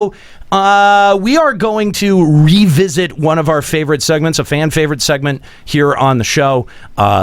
We are going to revisit one of our favorite segments, a fan favorite segment here on the show.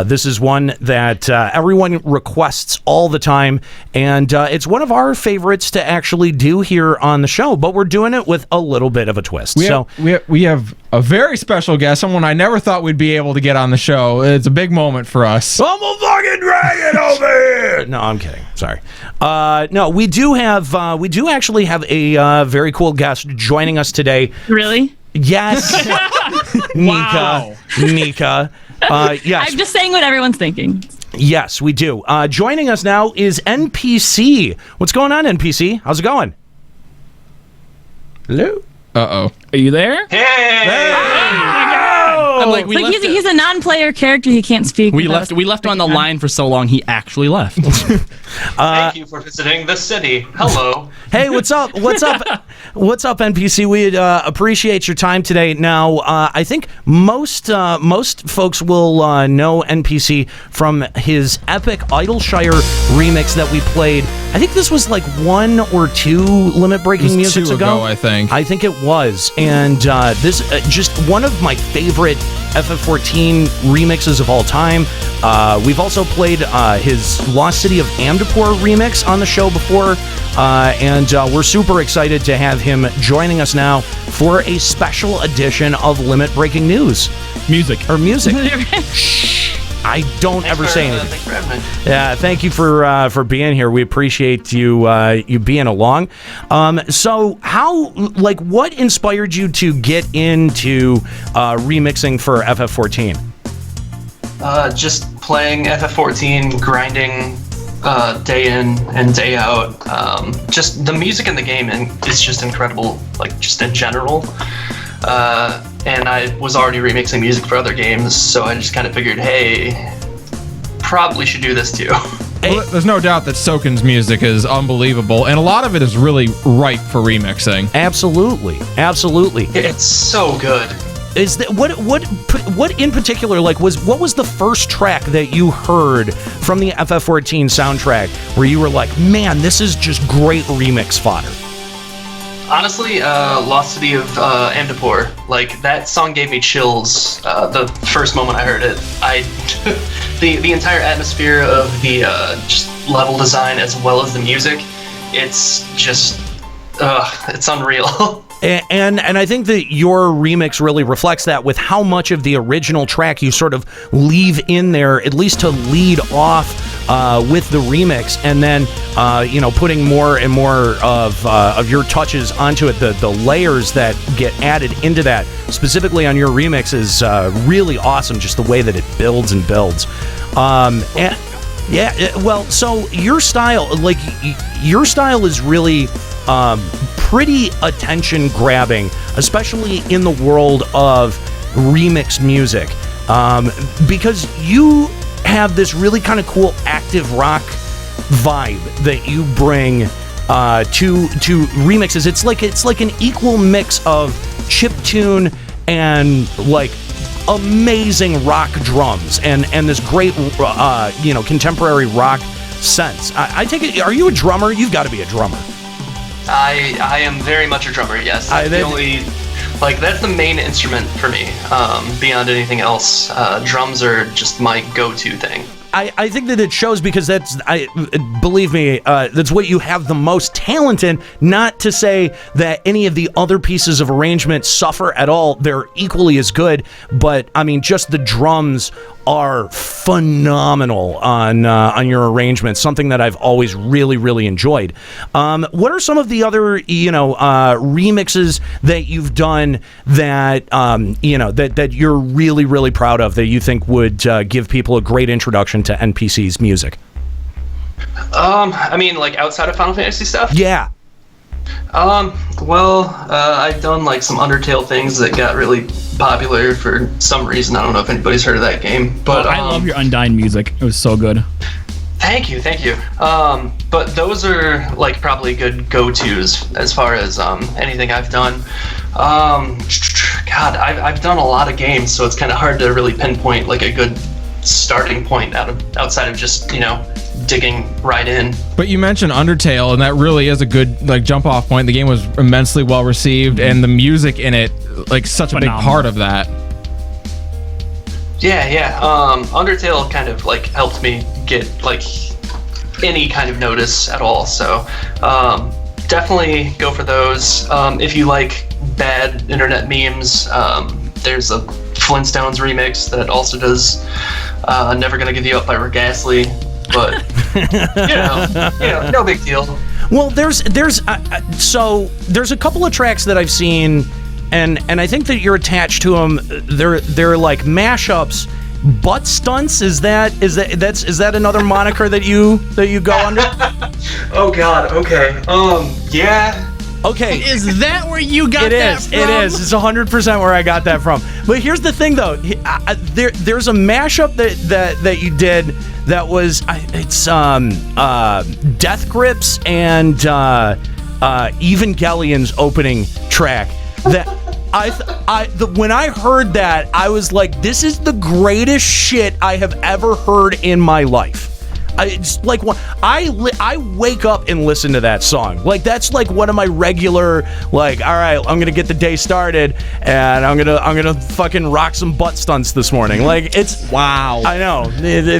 This is one that everyone requests all the time, and it's one of our favorites to actually do here on the show, but we're doing it with a little bit of a twist. We have a very special guest, someone I never thought we'd be able to get on the show. It's a big moment for us. I'm a fucking dragon over here! No, I'm kidding. Sorry. No, we do actually have a very cool guest joining us today. Really? Yes. Wow. Nika. Yes. I'm just saying what everyone's thinking. Yes, we do. Joining us now is NPC. What's going on, NPC? How's it going? Hello? Uh-oh. Are you there? Hey! I'm like, he's a non-player character. He can't speak. We left him on the line for so long, he actually left. Thank you for visiting the city. Hello. Hey, what's up? What's up? What's up, NPC? We appreciate your time today. Now, I think most folks will know NPC from his epic Idleshire remix that we played. I think this was like 1 or 2 Limit Breaking musics ago. I think it was. And this just one of my favorite FF14 remixes of all time. We've also played his Lost City of Amdapur remix on the show before, and we're super excited to have him joining us now for a special edition of Limit Breaking News. Music. Shh. I don't ever say anything. Thanks for having me. Yeah, thank you for being here. We appreciate you being along. So, what inspired you to get into remixing for FF14? Just playing FF14, grinding day in and day out. Just the music in the game is just incredible, like just in general. And I was already remixing music for other games, so I just kind of figured, hey, probably should do this too. Well, there's no doubt that Soken's music is unbelievable, and a lot of it is really ripe for remixing. Absolutely. It's so good. Is that what in particular? Like, what was the first track that you heard from the FF14 soundtrack where you were like, man, this is just great remix fodder? Honestly, Lost City of Amdapur, like that song gave me chills the first moment I heard it. The entire atmosphere of the just level design as well as the music, it's just it's unreal. And I think that your remix really reflects that with how much of the original track you sort of leave in there, at least to lead off with the remix, and then putting more and more of your touches onto it. The layers that get added into that, specifically on your remix, is really awesome. Just the way that it builds and builds. So your style is really pretty attention grabbing, especially in the world of remix music, because you have this really kind of cool active rock vibe that you bring to remixes. It's like an equal mix of chiptune and like amazing rock drums and this great contemporary rock sense. I take it, are you a drummer? You've got to be a drummer. I am very much a drummer, yes. That's the main instrument for me. Beyond anything else, drums are just my go-to thing. I think that it shows because believe me, that's what you have the most talent in. Not to say that any of the other pieces of arrangement suffer at all. They're equally as good, but I mean, just the drums are phenomenal on your arrangements, something that I've always really, really enjoyed. What are some of the other, remixes that you've done that, that you're really, really proud of, that you think would give people a great introduction to NPC's music? Like outside of Final Fantasy stuff? Yeah. I've done like some Undertale things that got really popular for some reason. I don't know if anybody's heard of that game, but I love your Undyne music. It was so good. Thank you. But those are like probably good go-tos as far as anything I've done. I've done a lot of games, so it's kind of hard to really pinpoint like a good starting point outside of just digging right in. But you mentioned Undertale, and that really is a good like jump off point. The game was immensely well received, and the music in it, like such a big Phenomenal. part of that. Yeah. Undertale kind of like helped me get like any kind of notice at all. So definitely go for those. If you like bad internet memes, there's a Flintstones remix that also does "Never Gonna Give You Up" by Rick Astley. But no big deal. Well, there's a couple of tracks that I've seen, and I think that you're attached to them. They're like mashups. Butt stunts, is that another moniker that you go under? Oh God. Okay. Yeah. Okay. Is that where you got that from? It is. It's 100% where I got that from. But here's the thing, though. There's a mashup that you did that was Death Grips and Evangelion's opening track. That when I heard that, I was like, this is the greatest shit I have ever heard in my life. It's like when I wake up and listen to that song. Like that's like one of my regular like. All right, I'm gonna get the day started, and I'm gonna fucking rock some butt stunts this morning. Like it's Wow. I know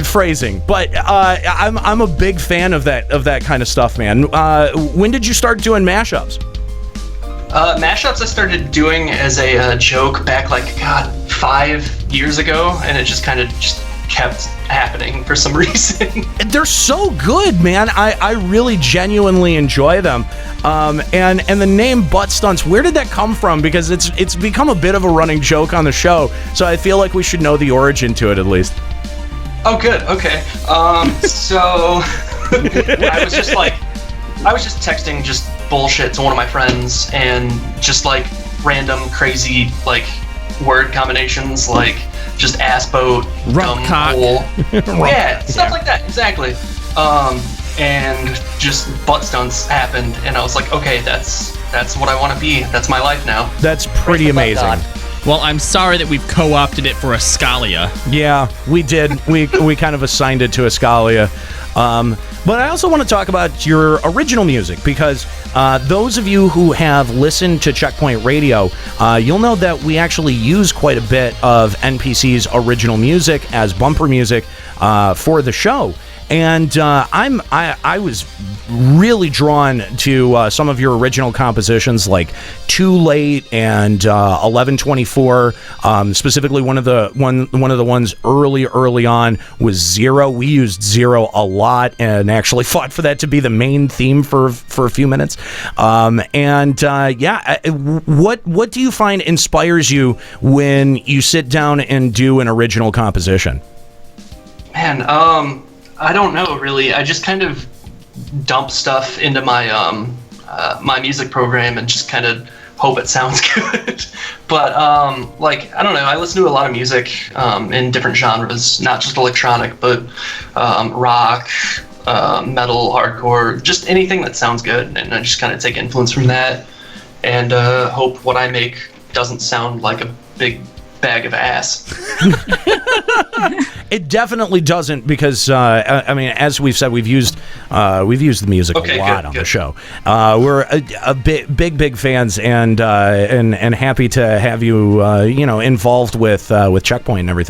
phrasing, but I'm a big fan of that kind of stuff, man. When did you start doing mashups? Mashups I started doing as a joke back like 5 years ago, and it just kind of kept happening for some reason. They're so good, man. I really genuinely enjoy them. And the name Butt Stunts, where did that come from? Because it's become a bit of a running joke on the show, so I feel like we should know the origin to it at least. Oh, good. Okay. So I was just texting just bullshit to one of my friends, and just like random crazy like word combinations, like just ass boat, Rump dumb cock. hole. Yeah, stuff like that. Exactly. And just butt stunts happened, and I was like, okay, that's what I want to be. That's my life now. That's pretty amazing. Well, I'm sorry that we've co-opted it for Escalia. Yeah, we did. We kind of assigned it to Escalia. But I also want to talk about your original music, because those of you who have listened to Checkpoint Radio, you'll know that we actually use quite a bit of NPC's original music as bumper music for the show. And I was really drawn to some of your original compositions, like Too Late and 1124. Specifically, one of the ones early on was Zero. We used Zero a lot and actually fought for that to be the main theme for a few minutes. What do you find inspires you when you sit down and do an original composition? Man, I don't know really. I just kind of dump stuff into my my music program and just kind of hope it sounds good. But like I don't know. I listen to a lot of music in different genres, not just electronic, but rock, metal, hardcore, just anything that sounds good. And I just kind of take influence from that and hope what I make doesn't sound like a big bag of ass. It definitely doesn't, because I mean, as we've said, we've used the music a lot on the show. We're a big fans, and happy to have you involved with Checkpoint and everything.